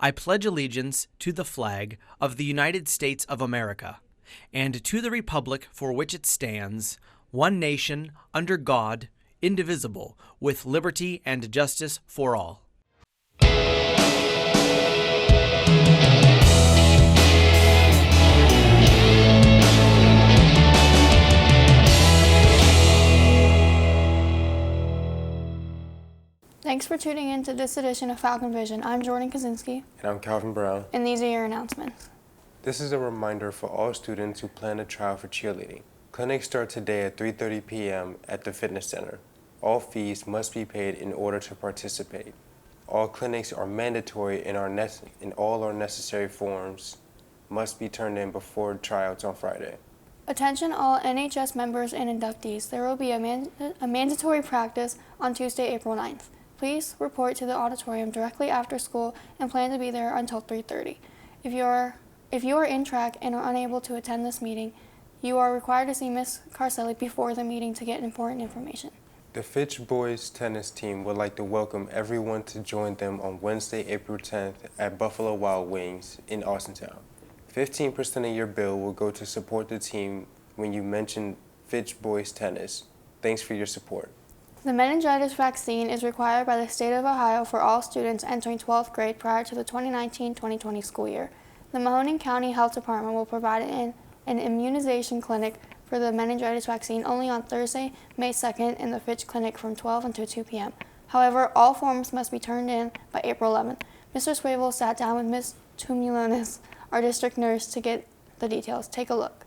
I pledge allegiance to the flag of the United States of America, and to the republic for which it stands, one nation, under God, indivisible, with liberty and justice for all. Thanks for tuning in to this edition of Falcon Vision. I'm Jordan Kaczynski. And I'm Calvin Brown. And these are your announcements. This is a reminder for all students who plan a trial for cheerleading. Clinics start today at 3:30 p.m. at the fitness center. All fees must be paid in order to participate. All clinics are mandatory and all our necessary forms must be turned in before tryouts on Friday. Attention all NHS members and inductees. There will be a mandatory practice on Tuesday, April 9th. Please report to the auditorium directly after school and plan to be there until 3:30. If you are in track and are unable to attend this meeting, you are required to see Ms. Carcelli before the meeting to get important information. The Fitch boys tennis team would like to welcome everyone to join them on Wednesday, April 10th at Buffalo Wild Wings in Austintown. 15% of your bill will go to support the team when you mention Fitch boys tennis. Thanks for your support. The meningitis vaccine is required by the state of Ohio for all students entering 12th grade prior to the 2019-2020 school year. The Mahoning County Health Department will provide an immunization clinic for the meningitis vaccine only on Thursday, May 2nd in the Fitch Clinic from 12 until 2 p.m. However, all forms must be turned in by April 11th. Mr. Swavel sat down with Ms. Tumulonis, our district nurse, to get the details. Take a look.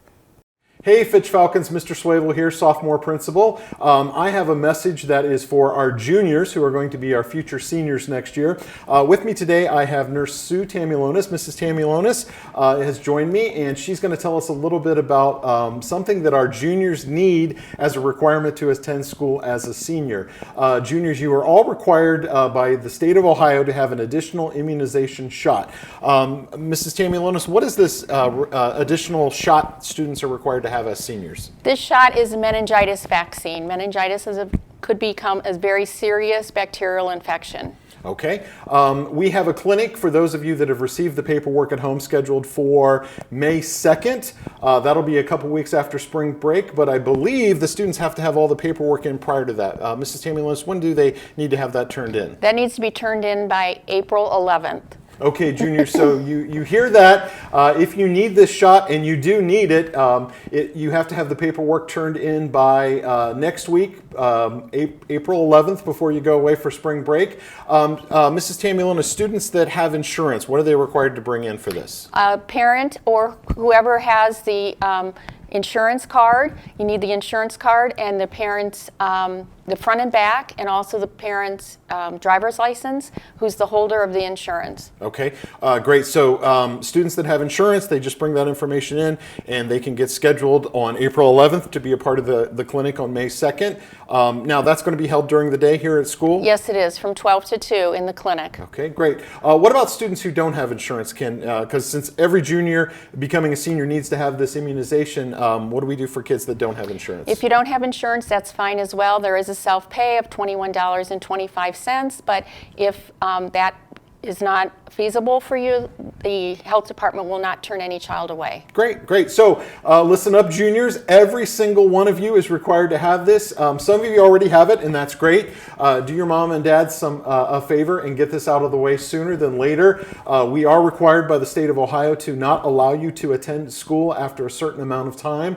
Hey Fitch Falcons, Mr. Swavel here, sophomore principal. I have a message that is for our juniors who are going to be our future seniors next year. With me today I have Nurse Sue Tamulonis. Mrs. Tamulonis has joined me, and she's going to tell us a little bit about something that our juniors need as a requirement to attend school as a senior. Juniors, you are all required by the state of Ohio to have an additional immunization shot. Mrs. Tamulonis, what is this additional shot students are required to have as seniors? This shot is a meningitis vaccine. Meningitis could become a very serious bacterial infection. Okay. We have a clinic for those of you that have received the paperwork at home scheduled for May 2nd. That'll be a couple weeks after spring break, but I believe the students have to have all the paperwork in prior to that. Mrs. Tamulonis, when do they need to have that turned in? That needs to be turned in by April 11th. Okay, juniors, so you hear that. If you need this shot, and you do need it, you have to have the paperwork turned in by next week, April 11th, before you go away for spring break. Mrs. Tamulonis, students that have insurance, what are they required to bring in for this? A parent or whoever has the insurance card. You need the insurance card and the parent's, the front and back, and also the parent's driver's license, who's the holder of the insurance. Okay, great. So students that have insurance, they just bring that information in, and they can get scheduled on April 11th to be a part of the clinic on May 2nd. Now, that's going to be held during the day here at school? Yes, it is, from 12 to 2 in the clinic. Okay, great. What about students who don't have insurance? Because since every junior becoming a senior needs to have this immunization, what do we do for kids that don't have insurance? If you don't have insurance, that's fine as well. There is a self-pay of $21.25, but if that is not feasible for you, the health department will not turn any child away. Great, great. So listen up, juniors. Every single one of you is required to have this. Some of you already have it, and that's great. Do your mom and dad a favor and get this out of the way sooner than later. We are required by the state of Ohio to not allow you to attend school after a certain amount of time.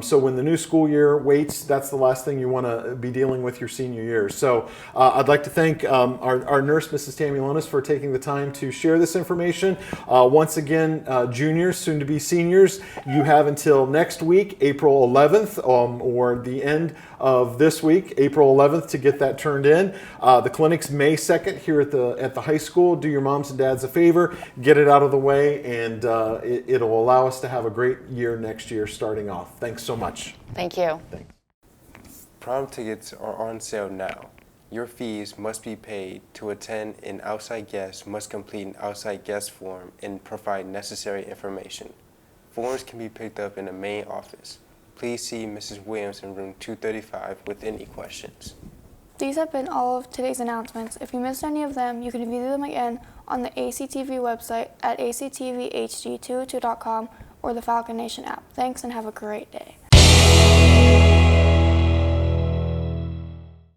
So when the new school year waits, that's the last thing you want to be dealing with your senior year. So I'd like to thank our nurse, Mrs. Tamulonis, for taking the time to share this information. Once again, juniors, soon to be seniors, you have until next week, April 11th, or the end of this week, April 11th, to get that turned in. The clinic's May 2nd here at the high school. Do your moms and dads a favor, get it out of the way, and it'll allow us to have a great year next year starting off. Thanks so much. Thank you. Thanks. Prom tickets are on sale now. Your fees must be paid. To attend, an outside guest must complete an outside guest form and provide necessary information. Forms can be picked up in the main office. Please see Mrs. Williams in room 235 with any questions. These have been all of today's announcements. If you missed any of them, you can view them again on the ACTV website at actvhd202.com or the Falcon Nation app. Thanks and have a great day.